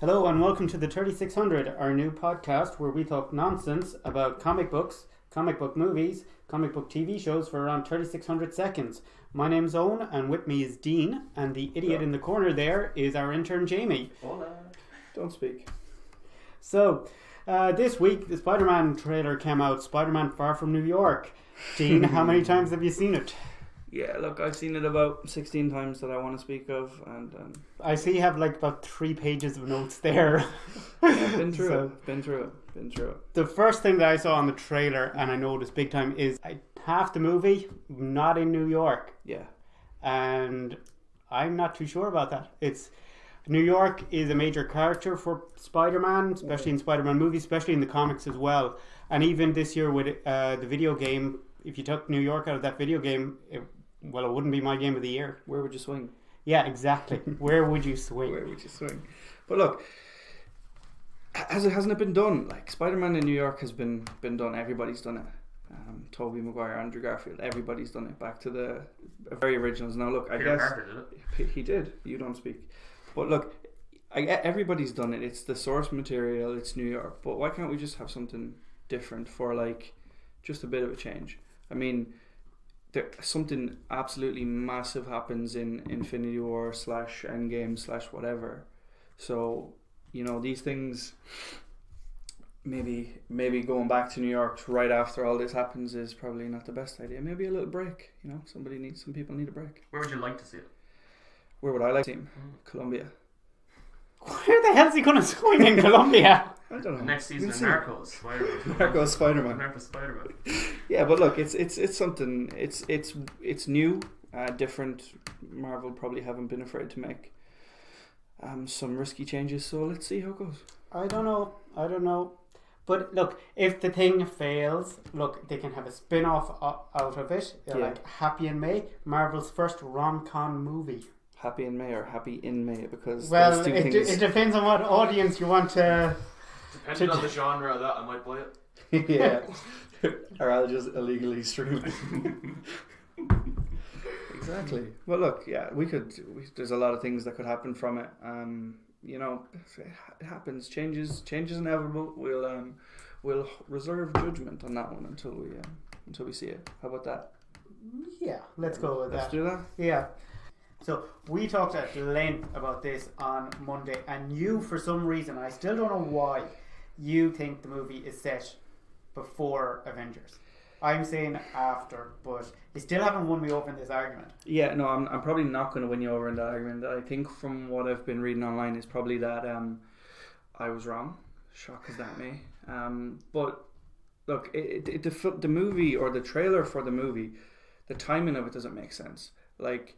Hello and welcome to the 3600, our new podcast where we talk nonsense about comic books, comic book movies, comic book TV shows for around 3600 seconds. My name's Owen and with me is Dean, and the idiot in the corner there is our intern Jamie. Hola. Don't speak. So, this week the Spiderman trailer came out, Spiderman Far From New York. Dean, how many times have you seen it? Yeah, look, I've seen it about 16 times that I want to speak of, and I see you have like about 3 pages of notes there. I've been through it. The first thing that I saw on the trailer, and I noticed big time, is half the movie not in New York. Yeah. And I'm not too sure about that. New York is a major character for Spider-Man, especially in Spider-Man movies, especially in the comics as well. And even this year with the video game, if you took New York out of that video game, it wouldn't be my game of the year. Where would you swing? Yeah, exactly. Where would you swing? Where would you swing? But look, hasn't it been done? Like, Spider-Man in New York has been done. Everybody's done it. Tobey Maguire, Andrew Garfield, everybody's done it. Back to the very originals. Now look, I guess Parker did it. He did. You don't speak. But look, everybody's done it. It's the source material. It's New York. But why can't we just have something different for like just a bit of a change? I mean, something absolutely massive happens in Infinity War / Endgame / whatever. So, you know, these things, maybe going back to New York right after all this happens is probably not the best idea. Maybe a little break. You know, some people need a break. Where would you like to see it? Where would I like to see him? Colombia. Where the hell is he going to swing in Colombia? I don't know. Next season of Narcos. Narcos Spiderman. Narcos Spiderman. Yeah, but look, it's something. It's new, different. Marvel probably haven't been afraid to make some risky changes. So let's see how it goes. I don't know. But look, if the thing fails, look, they can have a spin-off out of it, like Happy in May, Marvel's first rom-com movie. Happy in May or Happy in May, because well, it depends on what audience you want to. Depending on the genre of that, I might play it. Yeah, or I'll just illegally stream it. Exactly. Well, look, yeah, there's a lot of things that could happen from it. You know, it happens. Change is inevitable. We'll reserve judgment on that one until we see it. How about that? Yeah, let's go with that. Let's do that. Yeah. So we talked at length about this on Monday, and you, for some reason, I still don't know why, you think the movie is set before Avengers. I'm saying after, but you still haven't won me over in this argument. Yeah, no, I'm probably not going to win you over in that argument. I think from what I've been reading online is probably that I was wrong. Shock as that may. But look, the movie or the trailer for the movie, the timing of it doesn't make sense. Like,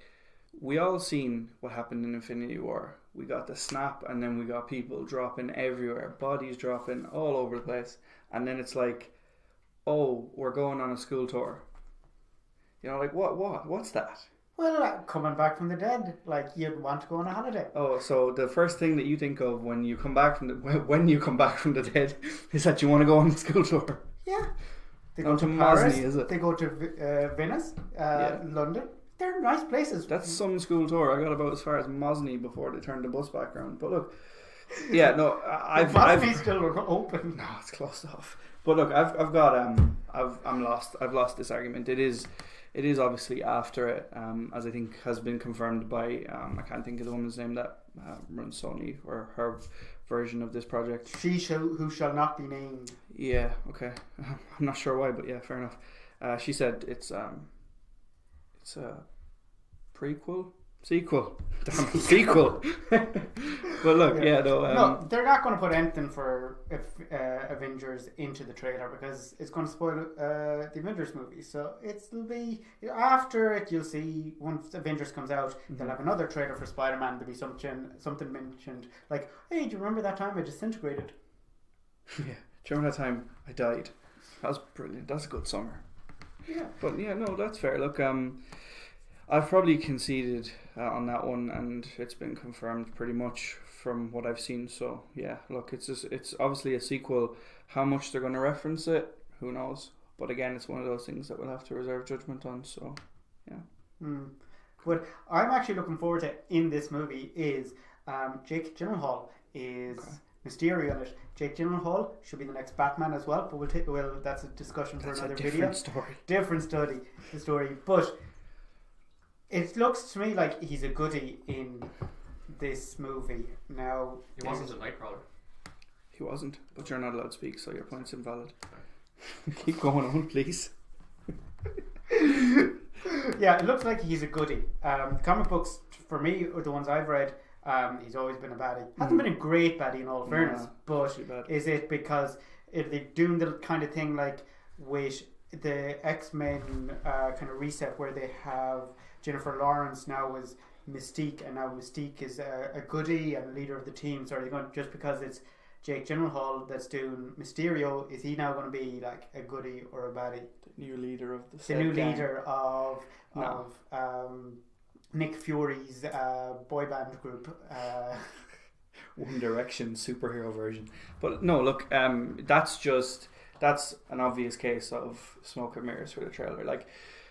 we all seen what happened in Infinity War. We got the snap, and then we got people dropping everywhere, bodies dropping all over the place, and then it's like, oh, we're going on a school tour. You know, like what's that? Well, coming back from the dead, like you'd want to go on a holiday. Oh, so the first thing that you think of when you come back from the dead is that you want to go on a school tour. Yeah, they go to Paris. Mosney, is it? They go to Venice, London. They're nice places. That's some school tour. I got about as far as Mosney before they turned the bus back around. But look, yeah, no, Mosney's still open. No, it's closed off. But look, I'm lost. I've lost this argument. It is obviously after it, as I think has been confirmed by I can't think of the woman's name that runs Sony, or her version of this project. Who shall not be named. Yeah. Okay. I'm not sure why, but yeah, fair enough. She said it's a sequel. Damn, sequel. But look, no, they're not going to put anything for Avengers into the trailer because it's going to spoil the Avengers movie. So it'll be after it. You'll see once Avengers comes out, they'll have another trailer for Spider-Man. There'll be something mentioned like, "Hey, do you remember that time I disintegrated?" Yeah, do you remember that time I died? That was brilliant. That's a good summer. Yeah, but yeah, no, that's fair. Look, I've probably conceded on that one, and it's been confirmed pretty much from what I've seen. So yeah, look, it's obviously a sequel. How much they're going to reference it, who knows? But again, it's one of those things that we'll have to reserve judgment on. So yeah. What I'm actually looking forward to in this movie is Jake Gyllenhaal is Mysterio in it. Jake Gyllenhaal should be the next Batman as well, but that's a discussion for another video. Different story. But it looks to me like he's a goodie in this movie. Now he wasn't a Nightcrawler. He wasn't, but you're not allowed to speak, so your point's invalid. Keep going on, please. Yeah, it looks like he's a goodie. Comic books, for me, or the ones I've read, he's always been a baddie. Hasn't been a great baddie in all fairness, but is it because if they're doing the kind of thing like with the X-Men kind of reset where they have Jennifer Lawrence now as Mystique, and now Mystique is a goodie and a leader of the team, so are they going just because it's Jake Gyllenhaal that's doing Mysterio, is he now going to be like a goodie or a baddie? The new leader of leader of Nick Fury's boy band group. One Direction superhero version. But no, look, that's an obvious case of smoke and mirrors for the trailer. Like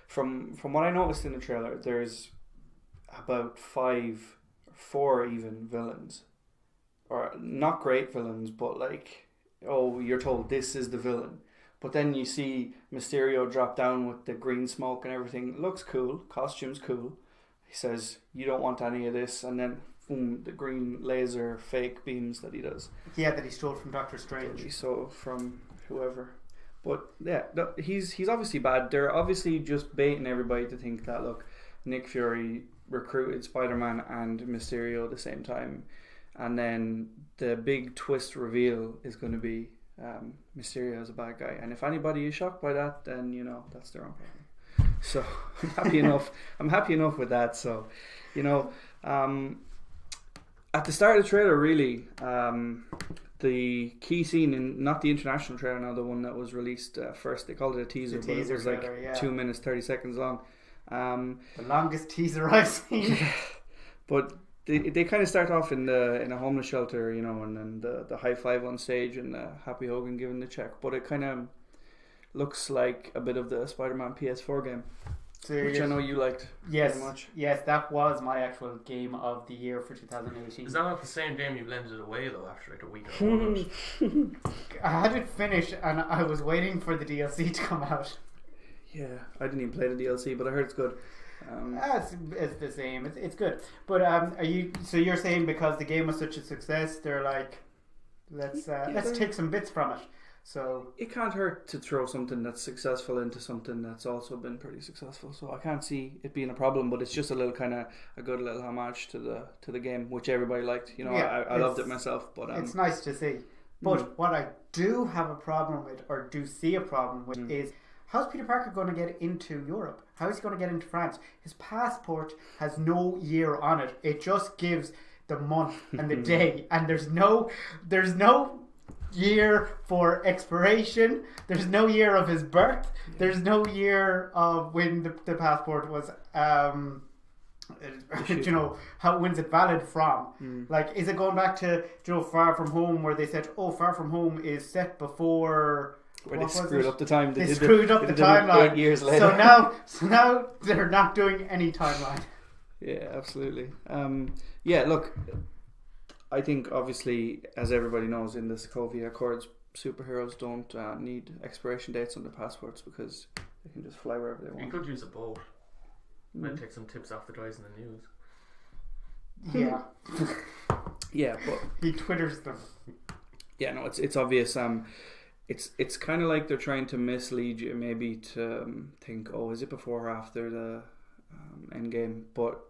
from what I noticed in the trailer, there's about 4 even villains. Or not great villains, but like, oh, you're told this is the villain. But then you see Mysterio drop down with the green smoke and everything. It looks cool. Costume's cool. He says, you don't want any of this. And then, boom, the green laser fake beams that he does. Yeah, that he stole from Doctor Strange. He stole from whoever. But yeah, he's obviously bad. They're obviously just baiting everybody to think that, look, Nick Fury recruited Spider-Man and Mysterio at the same time. And then the big twist reveal is going to be Mysterio as a bad guy. And if anybody is shocked by that, then, you know, that's their own problem. So I'm happy enough. I'm happy enough with that. So, you know, at the start of the trailer, really, the key scene in not the international trailer, now the one that was released first, they called it a teaser, but it was trailer, like 2 minutes 30 seconds long. The longest teaser I've seen. But they kind of start off in a homeless shelter, you know, and then the high five on stage and Happy Hogan giving the check. But it kind of looks like a bit of the Spider-Man PS4 game, which I know you liked very much. Yes, that was my actual game of the year for 2018. Is that not the same game you blended it away though after like a week or I had it finished and I was waiting for the DLC to come out. Yeah, I didn't even play the DLC, but I heard it's good. It's the same. It's good. But you're saying because the game was such a success, they're like, let's take some bits from it. So it can't hurt to throw something that's successful into something that's also been pretty successful. So I can't see it being a problem. But it's just a little kind of a good little homage to the game, which everybody liked. You know, I loved it myself. But it's nice to see. But what I do have a problem with, or do see a problem with, is how's Peter Parker going to get into Europe? How is he going to get into France? His passport has no year on it. It just gives the month and the day, and there's no year for expiration. There's no year of his birth. There's no year of when the passport was you know, when's it valid from? Like, is it going back to, you know, Far From Home, where they said, oh, Far From Home is set before, where they screwed up the time. They screwed up the timeline 8 years later. So now they're not doing any timeline. Yeah, absolutely. Yeah, look, I think obviously, as everybody knows, in the Sokovia Accords, superheroes don't need expiration dates on their passports because they can just fly wherever they want. You could use a boat. Might take some tips off the guys in the news. Yeah. Yeah, but he twitters them. Yeah, no, it's obvious. It's kind of like they're trying to mislead you, maybe to think, oh, is it before or after the end game? But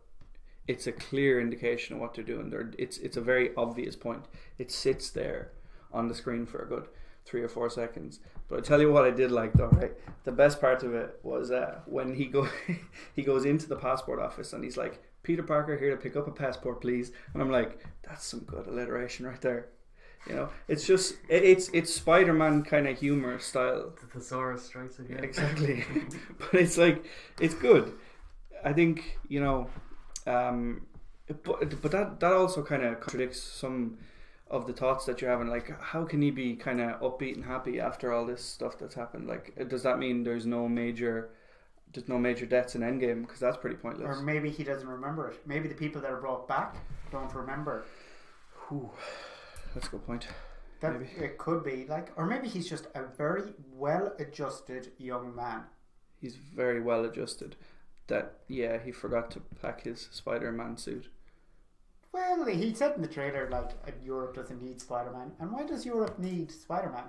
it's a clear indication of what they're doing. It's a very obvious point. It sits there on the screen for a good 3 or 4 seconds. But I tell you what I did like though, right? The best part of it was when he goes into the passport office and he's like, Peter Parker here to pick up a passport, please. And I'm like, that's some good alliteration right there. You know, it's just it's Spider-Man kind of humor style. The thesaurus strikes again. Exactly. But it's like, it's good. I think, you know, but that also kind of contradicts some of the thoughts that you're having. Like, how can he be kind of upbeat and happy after all this stuff that's happened? Like, does that mean there's no major deaths in Endgame? Because that's pretty pointless. Or maybe he doesn't remember it. Maybe the people that are brought back don't remember. Ooh. that's a good point. That Maybe. it could be like, or maybe he's just a very well-adjusted young man. He's very well adjusted. He forgot to pack his Spider-Man suit. Well, he said in the trailer like Europe doesn't need Spider-Man, and why does Europe need Spider-Man?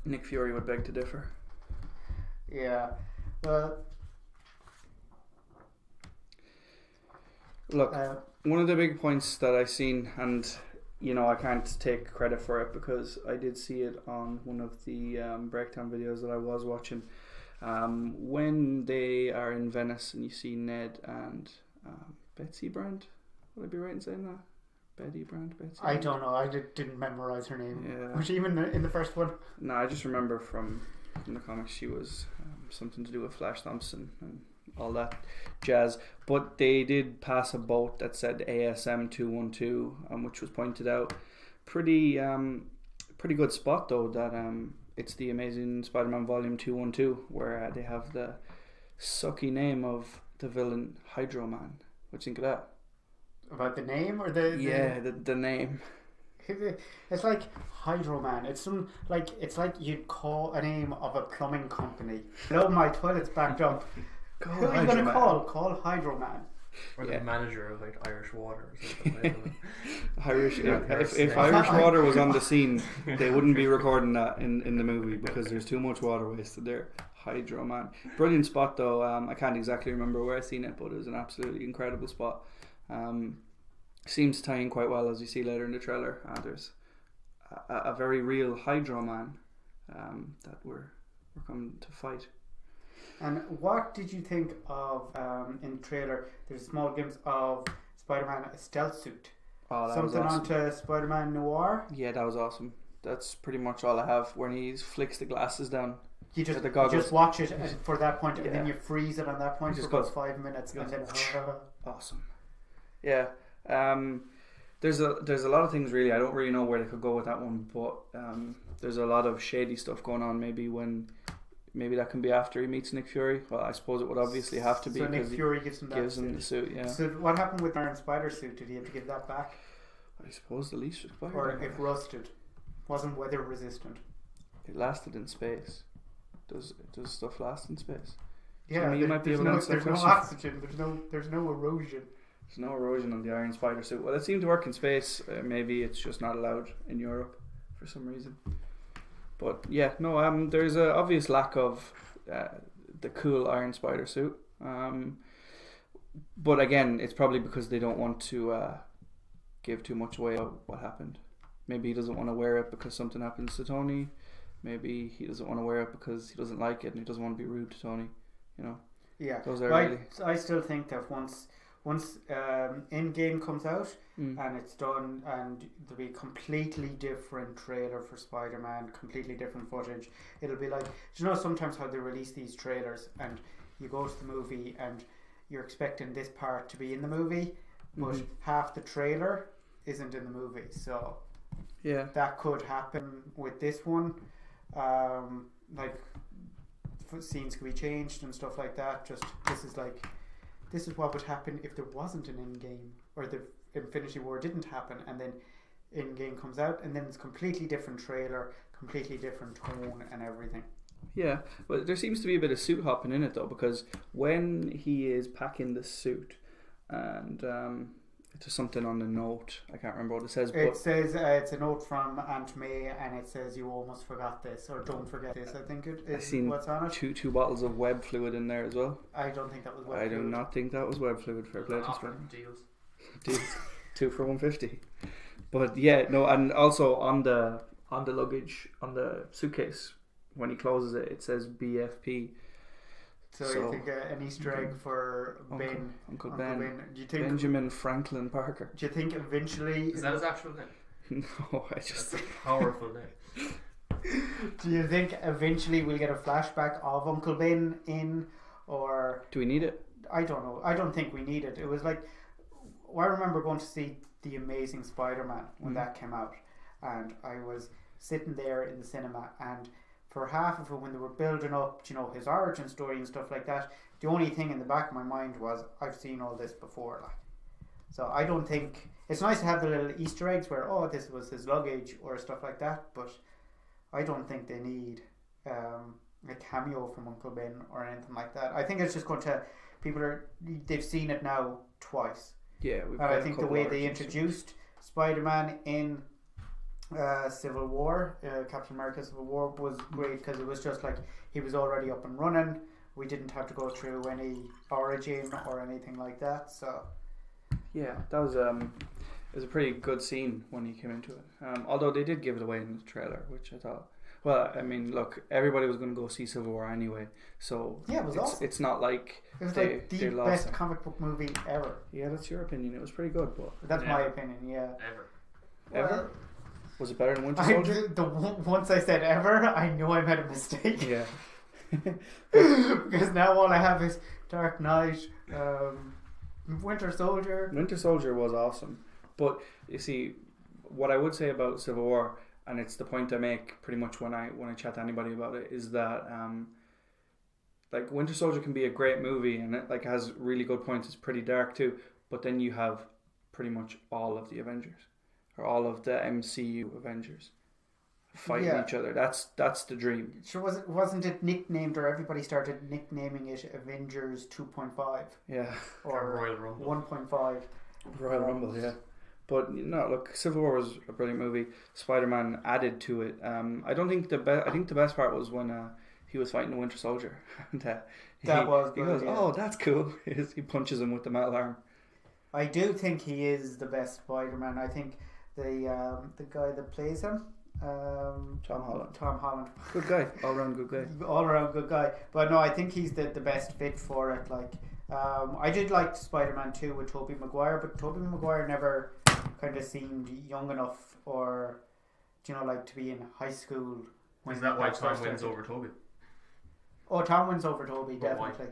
Nick Fury would beg to differ. Yeah, well, look, one of the big points that I've seen, and I can't take credit for it because I did see it on one of the breakdown videos that I was watching. When they are in Venice and you see Ned and Betsy Brand, would I be right in saying that? Betty Brand, Betsy? I don't know. I didn't memorize her name. Yeah. Was she even in the first one? No, I just remember from the comics she was something to do with Flash Thompson and all that jazz. But they did pass a boat that said ASM 212, which was pointed out. Pretty good spot though. That it's the Amazing Spider-Man Volume 212, where they have the sucky name of the villain Hydro Man. What do you think of that? About the name or the name. It's like Hydro Man. It's like you'd call a name of a plumbing company. Hello, my toilet's backed up. Who are you going to call? Call Hydro Man. Or the manager of like Irish Water or something. If Irish Water was on the scene, they wouldn't be recording that in the movie because there's too much water wasted there. Hydro Man. Brilliant spot though. I can't exactly remember where I seen it, but it was an absolutely incredible spot. Seems to tie in quite well, as you see later in the trailer. There's a very real Hydro Man that we're coming to fight. And what did you think of in the trailer? There's a small glimpse of Spider-Man a stealth suit. Oh, that Something was awesome. onto Spider-Man Noir. Yeah, that was awesome. That's pretty much all I have. When he flicks the glasses down. You just goggles. just watch it for that point, and then you freeze it on that point for about 5 minutes, and then awesome. Yeah. There's a lot of things really. I don't really know where they could go with that one, but there's a lot of shady stuff going on. Maybe that can be after he meets Nick Fury. Well, I suppose it would obviously have to be. So Nick Fury gives him the suit. Yeah. So what happened with Iron Spider suit? Did he have to give that back? I suppose the lease expired. Or it rusted, wasn't weather resistant. It lasted in space. Does stuff last in space? Yeah, you might be able to answer there's that no question. oxygen. There's no erosion. There's no erosion on the Iron Spider suit. Well, it seemed to work in space. Maybe it's just not allowed in Europe for some reason. But yeah, no. There's an obvious lack of the cool Iron Spider suit. But again, it's probably because they don't want to give too much away of what happened. Maybe he doesn't want to wear it because something happens to Tony. Maybe he doesn't want to wear it because he doesn't like it and he doesn't want to be rude to Tony. Yeah. Those are really. I still think that once Endgame comes out and it's done, and there'll be a completely different trailer for Spider-Man, completely different footage. It'll be like, do you know sometimes how they release these trailers and you go to the movie and you're expecting this part to be in the movie, but half the trailer isn't in the movie. So yeah, that could happen with this one. Like scenes could be changed and stuff like that. Just this is what would happen if there wasn't an Endgame, or the Infinity War didn't happen, and then Endgame comes out, and then it's completely different trailer, completely different tone and everything. Yeah, but there seems to be a bit of suit hopping in it though, because when he is packing the suit, and there's something on the note, I can't remember what it says. It says it's a note from Aunt May, and it says you almost forgot this, or don't forget this. I think it is what's on it. Two bottles of web fluid in there as well. I don't think that was web fluid. I do not think that was web fluid. Fair play to Spider-Man. Deals. 2 for $150. But yeah, no, and also on the luggage, on the suitcase, when he closes it, it says BFP. So you think an Easter egg for Uncle Ben. Do you think Benjamin Franklin Parker? Do you think eventually is that his actual name? No, That's a powerful name. Do you think eventually we'll get a flashback of Uncle Ben in, or do we need it? I don't know. I don't think we need it. It was like, I remember going to see The Amazing Spider-Man when that came out, and I was sitting there in the cinema, and for half of it, when they were building up, his origin story and stuff like that, the only thing in the back of my mind was, I've seen all this before. So I don't think it's nice to have the little Easter eggs where this was his luggage or stuff like that, but I don't think they need a cameo from Uncle Ben or anything like that. I think it's just going to they've seen it now twice. Yeah, and I think the way they introduced Spider-Man in Civil War, Captain America Civil War, was great because it was just like he was already up and running. We didn't have to go through any origin or anything like that. So yeah, that was it was a pretty good scene when he came into it. Although they did give it away in the trailer, which I thought. Well, I mean, look, everybody was going to go see Civil War anyway, so yeah, it was awesome. It's not like it was like the best comic book movie ever. Yeah, that's your opinion. It was pretty good, but that's my opinion. Yeah, ever. Was it better than Winter Soldier? Once I said ever, I knew I made a mistake. Yeah. Because now all I have is Dark Knight, Winter Soldier. Winter Soldier was awesome, but you see, what I would say about Civil War, and it's the point I make pretty much when I chat to anybody about it, is that like Winter Soldier can be a great movie and it like has really good points. It's pretty dark too, but then you have pretty much all of the Avengers or all of the MCU Avengers fighting each other. That's the dream. Sure, wasn't it nicknamed, or everybody started nicknaming it Avengers 2.5? Yeah, or Royal Rumble 1.5. Royal Rumble, yeah. But no, look, Civil War was a brilliant movie. Spider-Man added to it. I don't think I think the best part was when he was fighting the Winter Soldier. And, he goes, "Oh, that's cool." He punches him with the metal arm. I do think he is the best Spider-Man. I think the guy that plays him, Tom Holland, good guy, all around good guy. But no, I think he's the best fit for it. Like, I did like Spider-Man 2 with Tobey Maguire, but Tobey Maguire never kind of seemed young enough, or like to be in high school. Is that why Tom wins over Tobey? Oh, Tom wins over Tobey, definitely.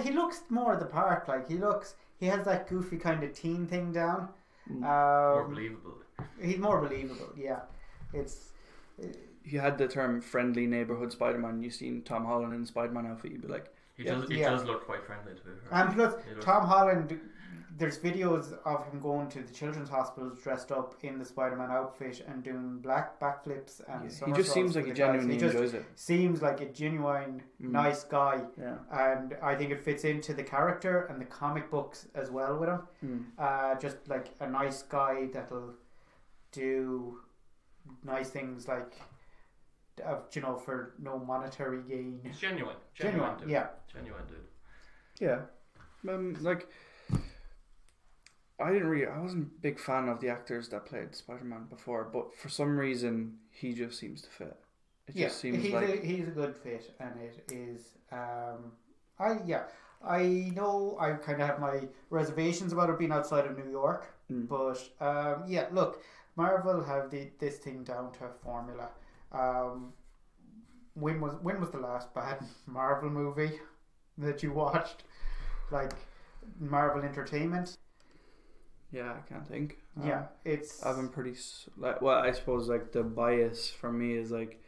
He looks more the part. Like he has that goofy kind of teen thing down. More believable. He's more believable. Yeah, you had the term friendly neighborhood Spider-Man. You seen Tom Holland in Spider-Man outfit, you'd be like, he does look quite friendly to be fair. And plus, Tom Holland, there's videos of him going to the children's hospitals dressed up in the Spider-Man outfit and doing backflips and he just seems like he genuinely enjoys it. Seems like a genuine nice guy. Yeah. And I think it fits into the character and the comic books as well with him. Just like a nice guy that'll do nice things, like for no monetary gain. It's genuine dude. Yeah, genuine dude. Yeah, like I wasn't a big fan of the actors that played Spider-Man before, but for some reason he just seems to fit. It just seems he's a good fit, and it is. I know I kind of have my reservations about it being outside of New York, but look, Marvel have this thing down to a formula. When was the last bad Marvel movie that you watched? Like Marvel Entertainment? Yeah, I can't think. I've been pretty I suppose like the bias for me is like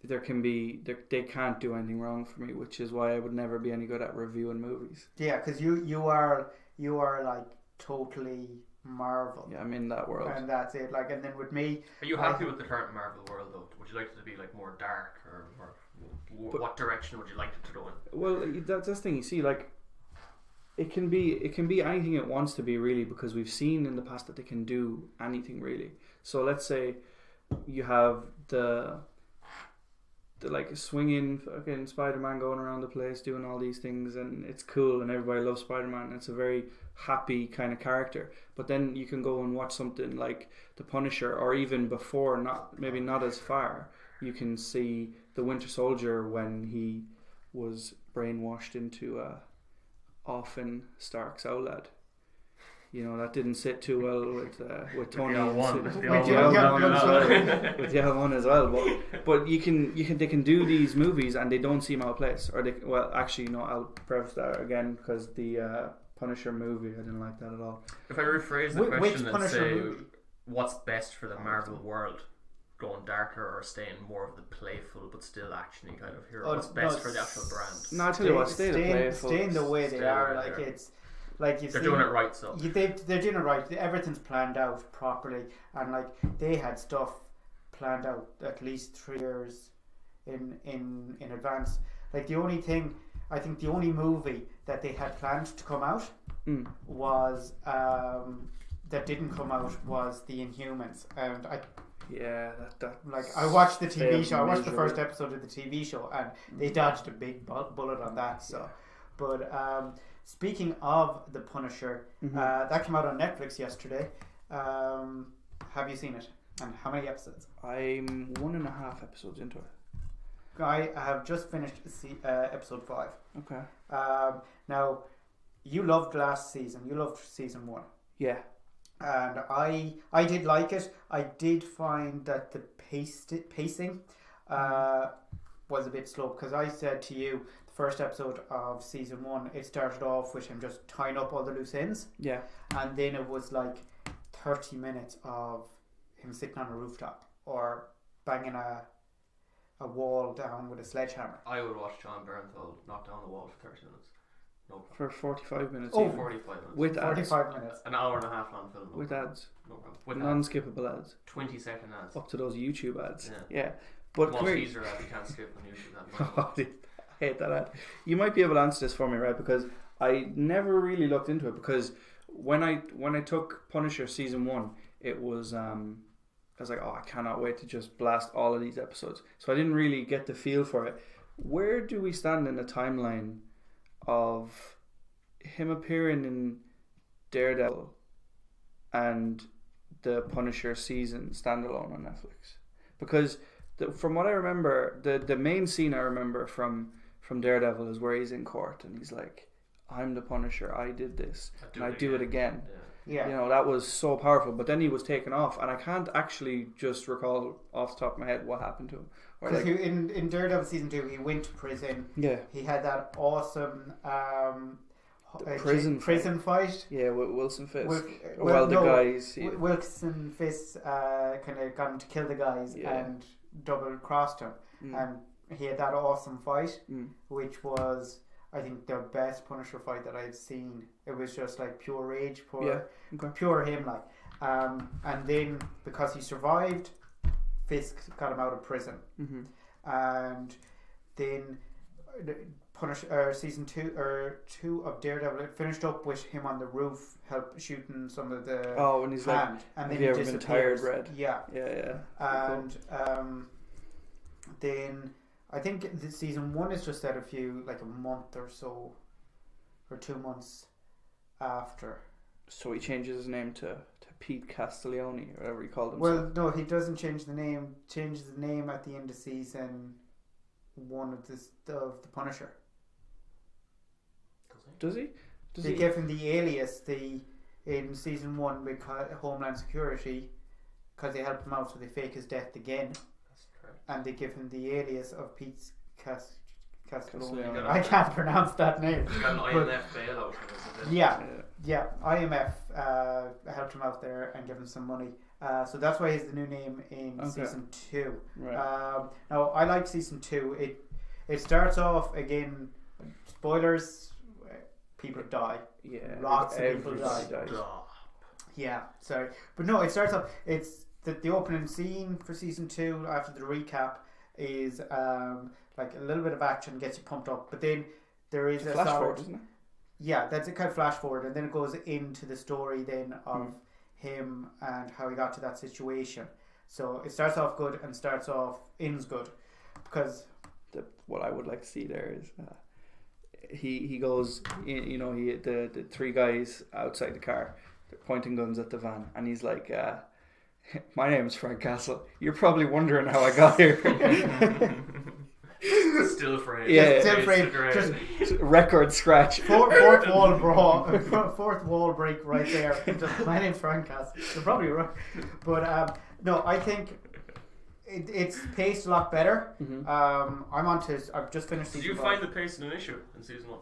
they can't do anything wrong for me, which is why I would never be any good at reviewing movies. Yeah, because you are like totally Marvel. Yeah, I'm in that world, and that's it. Like, and then with me, are you happy with the current Marvel world though? Would you like it to be like more dark, or what direction would you like it to go in? Well, that's the thing. You see, like it can be anything it wants to be, really, because we've seen in the past that they can do anything really. So let's say you have the like swinging fucking Spider-Man going around the place doing all these things, and it's cool and everybody loves Spider-Man and it's a very happy kind of character. But then you can go and watch something like the Punisher, or even before, maybe not as far, you can see the Winter Soldier when he was brainwashed into Orphan Stark's OLED. That didn't sit too well with Tony. With the other one as well. But they can do these movies and they don't seem out of place. Or I'll preface that again, because the Punisher movie, I didn't like that at all. If I rephrase the question and say, what's best for the Marvel world? Going darker or staying more of the playful but still actiony kind of hero? What's best for the actual brand? No, I'll tell you what, stay the playful. Staying the way they are. Like, it's like they're doing it right. So they're doing it right. Everything's planned out properly, and like they had stuff planned out at least 3 years in advance. Like the only thing, I think the only movie that they had planned to come out was that didn't come out was The Inhumans, and I watched the TV show. I watched the first episode of the TV show, and they dodged a big bullet on that. So, but speaking of the Punisher, that came out on Netflix yesterday. Have you seen it? And how many episodes? I'm 1.5 episodes into it. I have just finished episode 5. Okay. Now, you loved last season. You loved season 1. Yeah. And I did like it. I did find that the pacing was a bit slow, because I said to you the first episode of season 1, it started off with him just tying up all the loose ends. Yeah. And then it was like 30 minutes of him sitting on a rooftop or banging a wall down with a sledgehammer. I would watch John Bernthal knock down the wall for 30 minutes. No problem. For 45 minutes. Oh, 45 minutes. With ads. 45 minutes. An hour and a half long film. With ads. No problem. With non-skippable ads. 20-second ads. Up to those YouTube ads. Yeah. But one teaser ad you can't skip on YouTube. I hate that ad. You might be able to answer this for me, right? Because I never really looked into it, because when I took Punisher season 1, it was I was like, oh, I cannot wait to just blast all of these episodes. So I didn't really get the feel for it. Where do we stand in the timeline of him appearing in Daredevil and the Punisher season standalone on Netflix? Because from what I remember, the main scene I remember from Daredevil is where he's in court and he's like, I'm the Punisher, I did this, and I do it again. Yeah. You know, that was so powerful. But then he was taken off, and I can't actually just recall off the top of my head what happened to him. Because in Daredevil season 2, he went to prison. Yeah. He had that awesome prison fight. Yeah, with Wilson Fisk. Wilson Fisk kind of got him to kill the guys and double crossed him, and he had that awesome fight, which was, I think, the best Punisher fight that I've seen. It was just like pure rage, pure him, like. And then because he survived, Fisk got him out of prison, and then Punisher season 2 of Daredevil, it finished up with him on the roof, shooting some of the when he's hand, like, and then have you ever been tired red? Yeah. And cool. Then I think the season 1 is just out a month or so, or 2 months after. So he changes his name to Pete Castiglione, or whatever he called himself. Well, no, he doesn't change the name. Changes the name at the end of season 1 of the Punisher. Does he? They give him the alias in season 1 because Homeland Security, because they help him out, so they fake his death again. And they give him the alias of Pete Castiglione. I can't pronounce that name. An IMF bailout. Yeah. IMF helped him out there and gave him some money. So that's why he's the new name in season 2. Right. Now, I like season 2. It starts off, again, spoilers, people die. Yeah. Lots of people die. Yeah, sorry. But no, it starts off, it's the opening scene for season 2 after the recap is like a little bit of action, gets you pumped up, but then there is a flash forward, isn't it? Yeah, that's a kind of flash forward, and then it goes into the story then of him and how he got to that situation. So it starts off good and ends good, because what I would like to see there is he goes in, you know, the 3 guys outside the car, they're pointing guns at the van, and he's like, my name's Frank Castle. You're probably wondering how I got here. Still frame. Yeah, still frame. Just record scratch. Fourth wall break right there. Just, my name's Frank Castle. You're probably right, but no, I think it's paced a lot better. I've just finished season 5. Did you find the pacing an issue in season 1?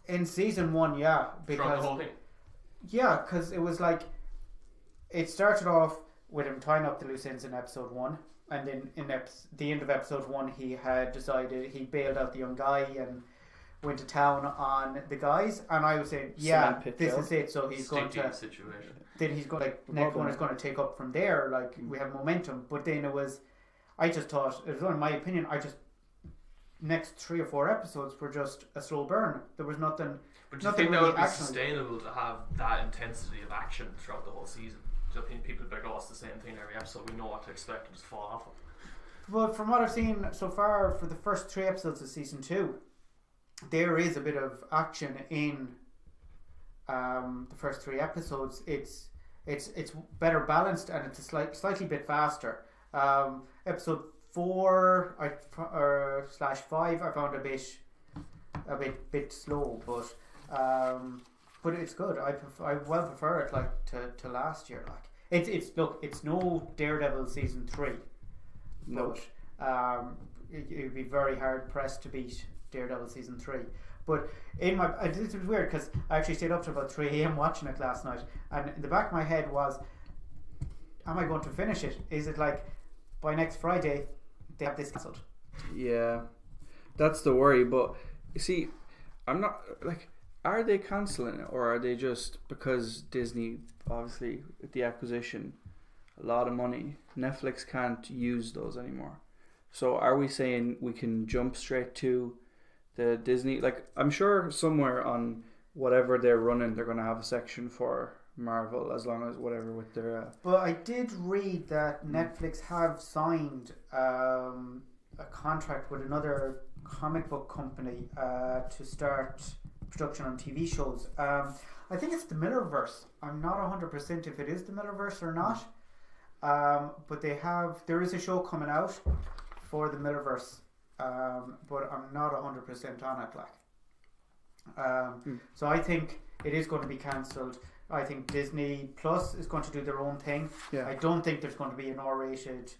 In season 1, yeah, because throughout the whole thing. Yeah, because it was like it started off with him tying up the loose ends in episode 1, and then in the end of episode 1 he had decided he bailed out the young guy and went to town on the guys, and I was saying, yeah, this is it. So he's going to situation. Then he's going next one is going to take up from there. Like we have momentum, but then it was. I just thought it was only my opinion. Next 3 or 4 episodes were just a slow burn. There was nothing. But do you think that would be sustainable to have that intensity of action throughout the whole season? Do you think people would be like, oh, it's the same thing every episode, we know what to expect and just fall off it? Well, from what I've seen so far for the first 3 episodes of season 2, there is a bit of action in the first 3 episodes. It's better balanced and it's a slightly bit faster. Episode 4 /5 I found a bit slow, but it's good. I well prefer it like to last year. Like it's no Daredevil season 3, no. But it'd be very hard pressed to beat Daredevil season 3. But this was weird because I actually stayed up to about 3 a.m. watching it last night, and in the back of my head was, am I going to finish it? Is it like by next Friday they have this cancelled? Yeah, that's the worry. But you see, I'm not like, are they cancelling it, or are they just because Disney obviously with the acquisition, a lot of money, Netflix can't use those anymore? So are we saying we can jump straight to the Disney? Like, I'm sure somewhere on whatever they're running, they're going to have a section for Marvel, as long as whatever with their. But I did read that Netflix have signed a contract with another comic book company to start production on TV shows. I think it's the Millerverse. I'm not 100% if it is the Millerverse or not. But there is a show coming out for the Millerverse, but I'm not 100% on it. So I think it is going to be cancelled. I think Disney Plus is going to do their own thing. Yeah. I don't think there's going to be an R-rated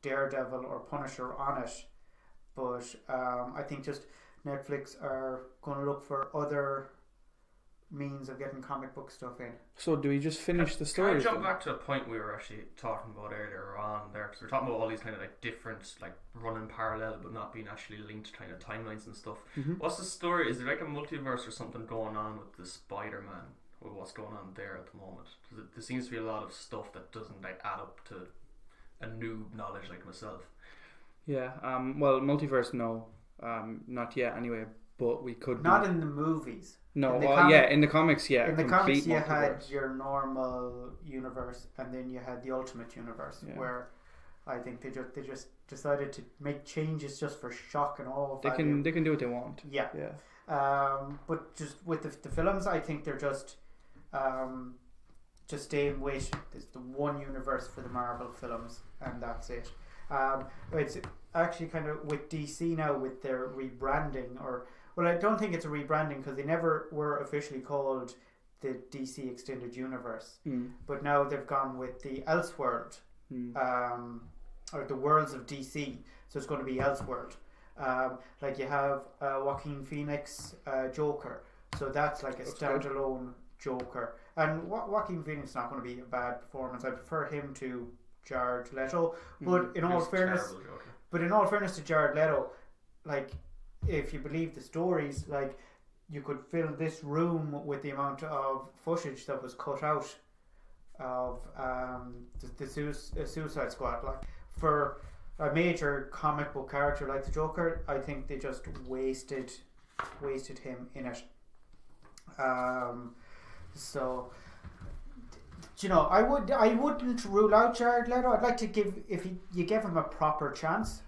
Daredevil or Punisher on it, but I think just Netflix are going to look for other means of getting comic book stuff in. So do we just finish the story? Can I jump back to a point we were actually talking about earlier on there? Because we're talking about all these kind of like different, like running parallel but not being actually linked kind of timelines and stuff. Mm-hmm. What's the story? Is there like a multiverse or something going on with the Spiderman? Or what's going on there at the moment? Because there seems to be a lot of stuff that doesn't like add up to a new knowledge like myself. Yeah. Well, multiverse, no. Not yet anyway. But we could. Not in the movies. No. Yeah. In the comics, yeah. In the comics, you had your normal universe, and then you had the Ultimate Universe, where I think they just decided to make changes just for shock and awe. They can do what they want. Yeah. Yeah. But just with the films, I think they're just staying with the one universe for the Marvel films, and that's it. It's actually kind of with DC now with their rebranding, well, I don't think it's a rebranding because they never were officially called the DC Extended Universe, but now they've gone with the Elseworld, or the Worlds of DC. So it's going to be Elseworld. Like you have Joaquin Phoenix Joker, so that's like a standalone Joker, and Joaquin Phoenix is not going to be a bad performance. I prefer him to Jared Leto, but in all fairness to Jared Leto, like if you believe the stories, like you could fill this room with the amount of footage that was cut out of the Suicide Squad. Like for a major comic book character like the Joker, I think they just wasted him in it. So, you know, I wouldn't rule out Jared Leto. I'd like to you give him a proper chance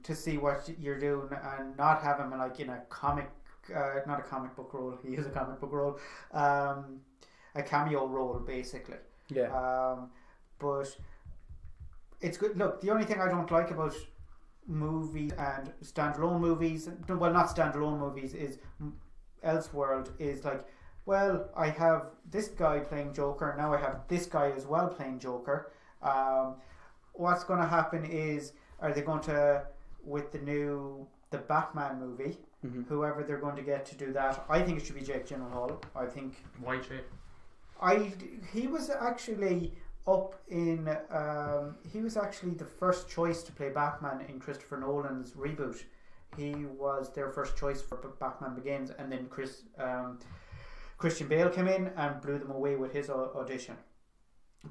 to see what you're doing, and not have him like in a comic, not a comic book role. He is a comic book role, a cameo role basically. Yeah. But it's good. Look, the only thing I don't like about movies and standalone movies, well, not standalone movies, is Elseworld is like, well, I have this guy playing Joker, now I have this guy as well playing Joker. What's going to happen is, are they going to, with the Batman movie, whoever they're going to get to do that, I think it should be Jake Gyllenhaal. I think. Why Jake? He was actually he was actually the first choice to play Batman in Christopher Nolan's reboot. he was their first choice for Batman Begins, and then Christian Bale came in and blew them away with his audition.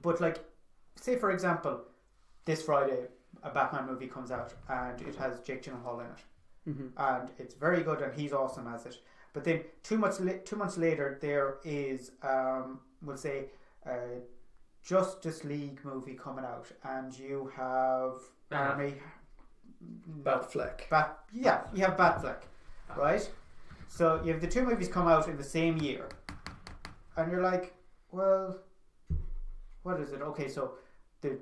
But like, say for example, this Friday a Batman movie comes out and it has Jake Gyllenhaal in it, and it's very good and he's awesome as it. But then 2 months later there is we'll say Justice League movie coming out, and you have Batfleck. You have Batfleck, right? So you have the 2 movies come out in the same year, and you're like, well, what is it? Okay, so the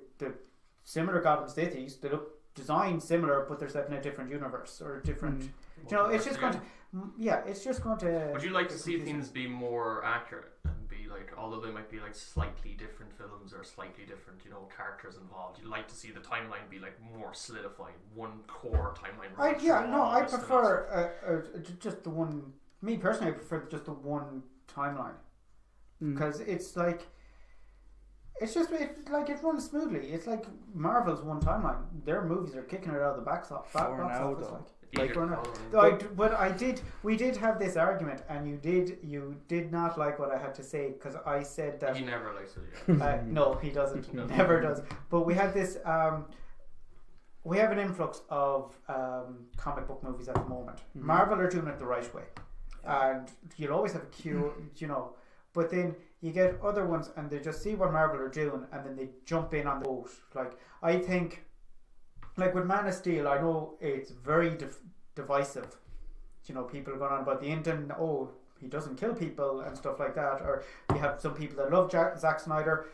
similar Gotham cities, they look designed similar, but they're set in a different universe or a different. You know, it's just going to. Yeah, it's just going to. Would you like to see things be more accurate and be like, although they might be like slightly different films or slightly different, you know, characters involved? You'd like to see the timeline be like more solidified, one core timeline. I prefer just the one. Me personally, I prefer just the one timeline because it's like. It runs smoothly. It's like Marvel's one timeline. Their movies are kicking it out of the box office. We did have this argument, and you did not like what I had to say because I said that he never likes it. No, he doesn't. He never does. But we had this. We have an influx of comic book movies at the moment. Marvel are doing it the right way, and you'll always have a queue, you know. But then you get other ones, and they just see what Marvel are doing, and then they jump in on the boat. Like, I think, like with Man of Steel, I know it's very divisive. You know, people are going on about the ending. Oh, he doesn't kill people and stuff like that. Or you have some people that love Zack Snyder's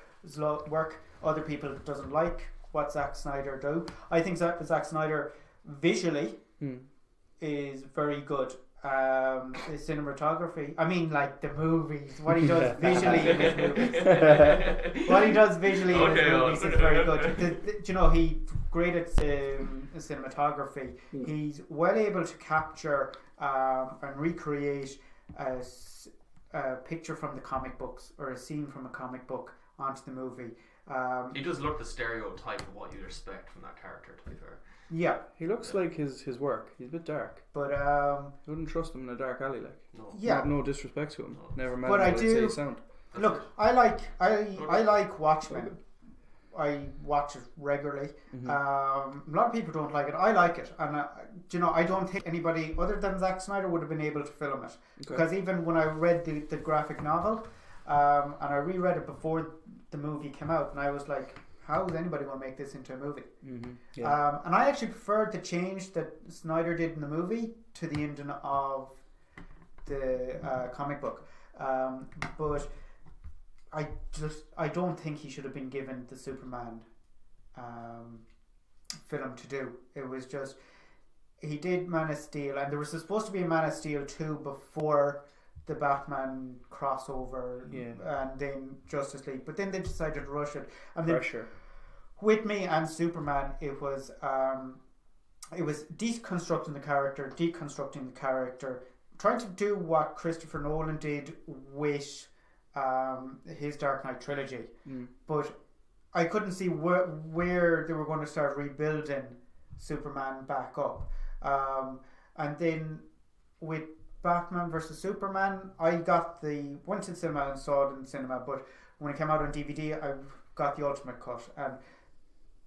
work. Other people doesn't like what Zack Snyder do. I think Zack Snyder visually is very good. The cinematography, I mean, like the movies, what he does visually in his movies, is very good. You know, he great at cinematography. He's well able to capture and recreate a picture from the comic books or a scene from a comic book onto the movie. He does look the stereotype of what you'd expect from that character, to be fair. Yeah, he looks like his work. He's a bit dark, but you wouldn't trust him in a dark alley, like. No. Yeah, no disrespect to him. Never mind. But I do. Sound. Look, I like Watchmen. I watch it regularly. A lot of people don't like it. I like it, and you know, I don't think anybody other than Zack Snyder would have been able to film it because even when I read the graphic novel, and I reread it before the movie came out, and I was like, how is anybody going to make this into a movie? And I actually preferred the change that Snyder did in the movie to the ending of the comic book. But I don't think he should have been given the Superman film to do. It was just, he did Man of Steel, and there was supposed to be a Man of Steel 2 before the Batman crossover, and then Justice League, but then they decided to rush it. And then with me and Superman, it was deconstructing the character, trying to do what Christopher Nolan did with his Dark Knight trilogy, but I couldn't see where they were going to start rebuilding Superman back up, and then with Batman vs Superman, I went to the cinema and saw it in the cinema, but when it came out on DVD, I got the ultimate cut, and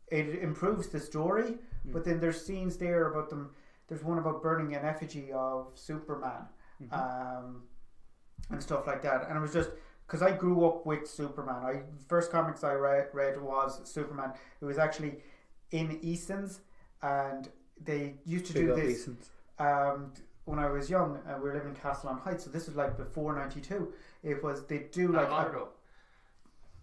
it improves the story. But then there's scenes there about them. There's one about burning an effigy of Superman, and stuff like that. And it was just because I grew up with Superman. First comics I read was Superman. It was actually in Easton's, and they used to do this. When I was young, we were living in Castle on Heights, so this was like before '92. It was they do like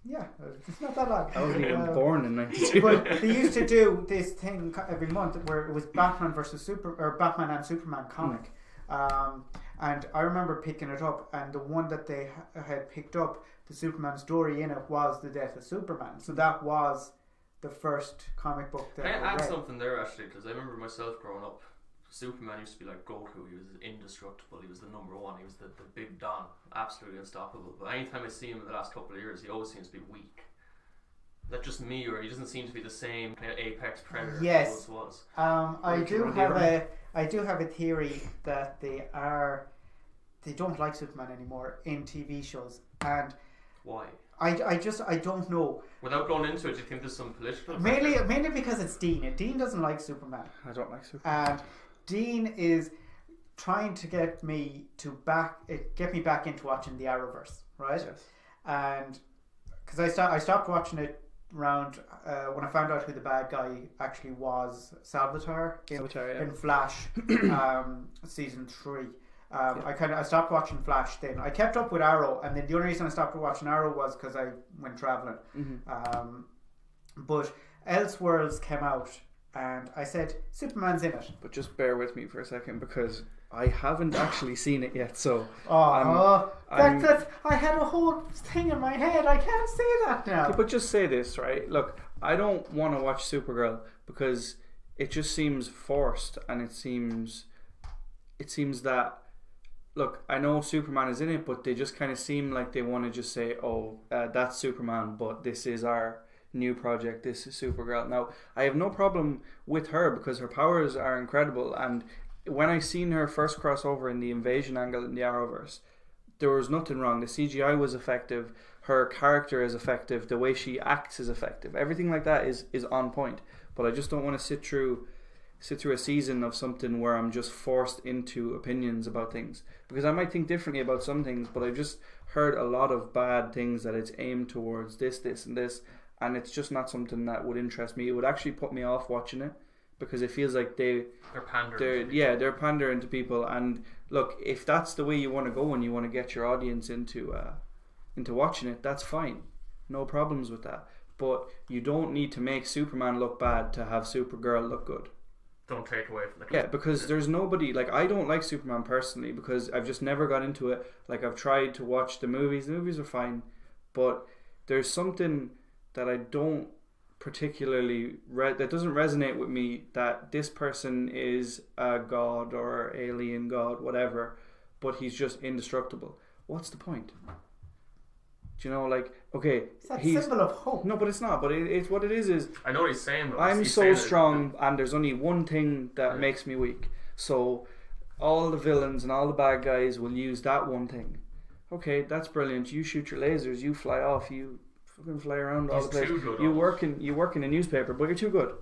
yeah, it's not that long. I wasn't even born in '92. But they used to do this thing every month where it was Batman Batman and Superman comic, and I remember picking it up, and the one that they had picked up, the Superman story in it was the death of Superman. So that was the first comic book that I add something there actually, because I remember myself growing up. Superman used to be like Goku. He was indestructible. He was the number one. He was the big Don, absolutely unstoppable. But anytime I see him in the last couple of years, he always seems to be weak. That's just me, or he doesn't seem to be the same kind of apex predator. Yes, he always was. I I do have a theory that they don't like Superman anymore in TV shows, and why? I don't know. Without going into it, do you think there's some political? Mainly because it's Dean. Dean doesn't like Superman. I don't like Superman. And Dean is trying to get me back into watching the Arrowverse, right? Yes. And because I stopped watching it around when I found out who the bad guy actually was, Salvatore in Flash season 3. I stopped watching Flash then. I kept up with Arrow, and then the only reason I stopped watching Arrow was because I went travelling. But Elseworlds came out, and I said Superman's in it. But just bear with me for a second, because I haven't actually seen it yet. So I had a whole thing in my head. I can't say that now. Okay, but just say this, right? Look, I don't want to watch Supergirl because it just seems forced, and it seems that. Look, I know Superman is in it, but they just kind of seem like they want to just say, that's Superman, but this is our new project, this is Supergirl. Now, I have no problem with her because her powers are incredible, and when I seen her first crossover in the invasion angle in the Arrowverse, there was nothing wrong. The CGI was effective, her character is effective, the way she acts is effective. Everything like that is on point, but I just don't want to sit through a season of something where I'm just forced into opinions about things, because I might think differently about some things, but I've just heard a lot of bad things that it's aimed towards this and this, and it's just not something that would interest me. It would actually put me off watching it because it feels like they're pandering to people. And look, if that's the way you want to go and you want to get your audience into watching it, that's fine, no problems with that. But you don't need to make Superman look bad to have Supergirl look good. Don't take away from the because there's nobody, like, I don't like Superman personally because I've just never got into it. Like, I've tried to watch the movies are fine, but there's something that I don't particularly that doesn't resonate with me, that this person is a god or alien god, whatever, but he's just indestructible. What's the point? Do you know, like, okay, it's that symbol of hope. No, but it's not. But it's what it is. I know what he's saying. But I'm so strong, and there's only one thing that makes me weak. So all the villains and all the bad guys will use that one thing. Okay, that's brilliant. You shoot your lasers. You fly off. You fucking fly around all the place. You work in a newspaper, but you're too good.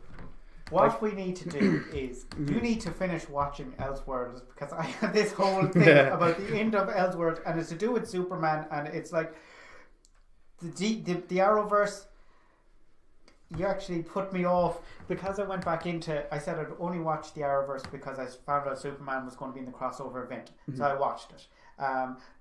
What we need to do is you need to finish watching Elseworlds, because I have this whole thing about the end of Elseworlds, and it's to do with Superman, and it's like. The Arrowverse, you actually put me off because I went back into. I said I'd only watch the Arrowverse because I found out Superman was going to be in the crossover event, so I watched it.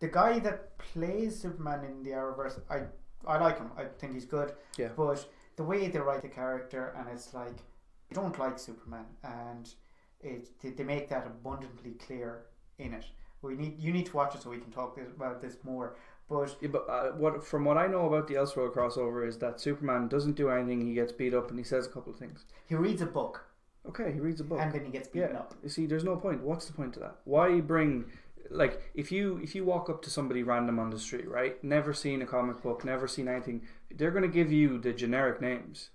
The guy that plays Superman in the Arrowverse, I like him. I think he's good. Yeah. But the way they write the character, and it's like, I don't like Superman, and they make that abundantly clear in it. You need to watch it so we can talk about this more. But from what I know about the Elseworld crossover is that Superman doesn't do anything. He gets beat up and he says a couple of things. He reads a book. Okay, he reads a book. And then he gets beaten up. You see, there's no point. What's the point of that? Why bring... Like, if you walk up to somebody random on the street, right? Never seen a comic book, never seen anything. They're going to give you the generic names.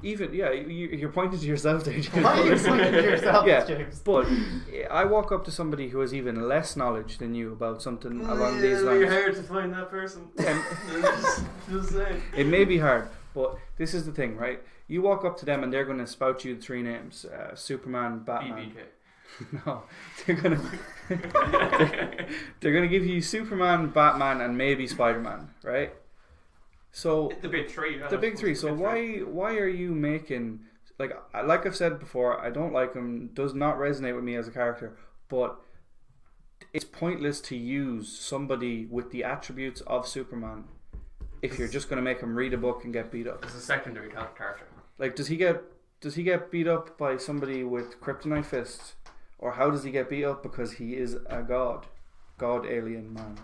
Even, you're pointing to yourself there, James. Why are you pointing to yourself, James? But I walk up to somebody who has even less knowledge than you about something along these lines. It's hard to find that person. Just saying. It may be hard, but this is the thing, right? You walk up to them and they're going to spout you 3 names. Superman, Batman. BBK. No, they're gonna give you Superman, Batman, and maybe Spiderman, right? So the big three. The big three. So why are you making, like I've said before, I don't like him. Does not resonate with me as a character. But it's pointless to use somebody with the attributes of Superman if you're just gonna make him read a book and get beat up. It's a secondary character. Like, does he get beat up by somebody with kryptonite fists? Or how does he get beat up? Because he is a god alien man,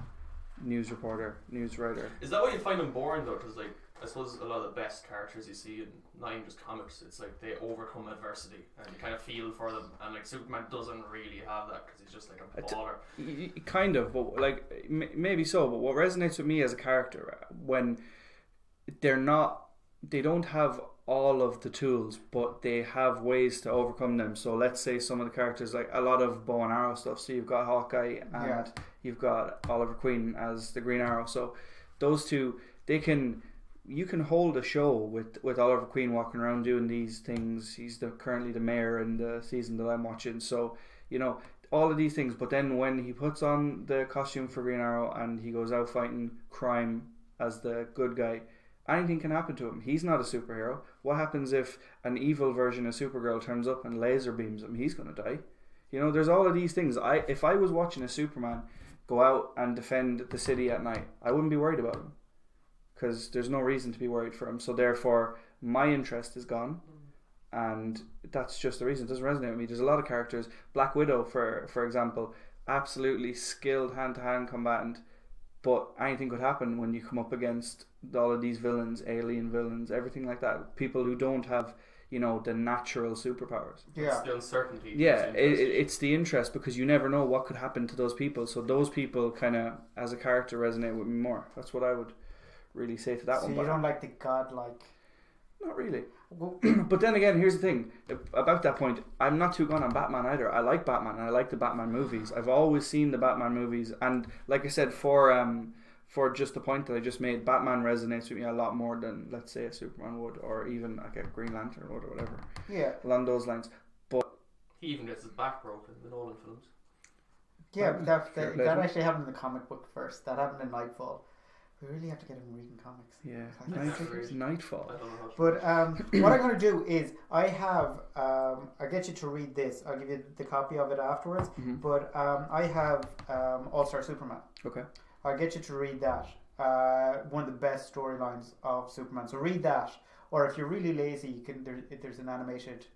news reporter, news writer. Is that why you find him boring though? Because like, I suppose a lot of the best characters you see in not even just comics, it's like they overcome adversity and you kind of feel for them. And like Superman doesn't really have that because he's just like a baller. Kind of, but like maybe so. But what resonates with me as a character when they don't have all of the tools, but they have ways to overcome them. So let's say some of the characters, like a lot of bow and arrow stuff. So you've got Hawkeye and you've got Oliver Queen as the Green Arrow. So those two, you can hold a show with Oliver Queen walking around doing these things. He's currently the mayor in the season that I'm watching. So, you know, all of these things. But then when he puts on the costume for Green Arrow and he goes out fighting crime as the good guy, anything can happen to him. He's not a superhero. What happens if an evil version of Supergirl turns up and laser beams him? He's going to die. You know, there's all of these things. If I was watching a Superman go out and defend the city at night, I wouldn't be worried about him, because there's no reason to be worried for him. So therefore, my interest is gone, and that's just the reason. It doesn't resonate with me. There's a lot of characters. Black Widow, for example, absolutely skilled hand-to-hand combatant, but anything could happen when you come up against all of these villains, alien villains, everything like that. People who don't have, you know, the natural superpowers. Yeah, it's the uncertainty. Yeah, it's the interest, because you never know what could happen to those people. So those people kind of, as a character, resonate with me more. That's what I would really say to that one. So you don't like the godlike? Not really. But then again, here's the thing about that point. I'm not too gone on Batman either. I like Batman and I like the Batman movies. I've always seen the Batman movies, and like I said, for just the point that I just made, Batman resonates with me a lot more than, let's say, a Superman would, or even like a Green Lantern would, or whatever. Yeah, along those lines. But he even gets his back broken in the Nolan films. Yeah, that actually happened in the comic book first. That happened in Nightfall. We really have to get him reading comics. Yeah, Nightfall. But what I'm going to do is I'll get you to read this. I'll give you the copy of it afterwards. Mm-hmm. But I have All-Star Superman. Okay. I'll get you to read that. One of the best storylines of Superman. So read that. Or if you're really lazy, you can. There's an animated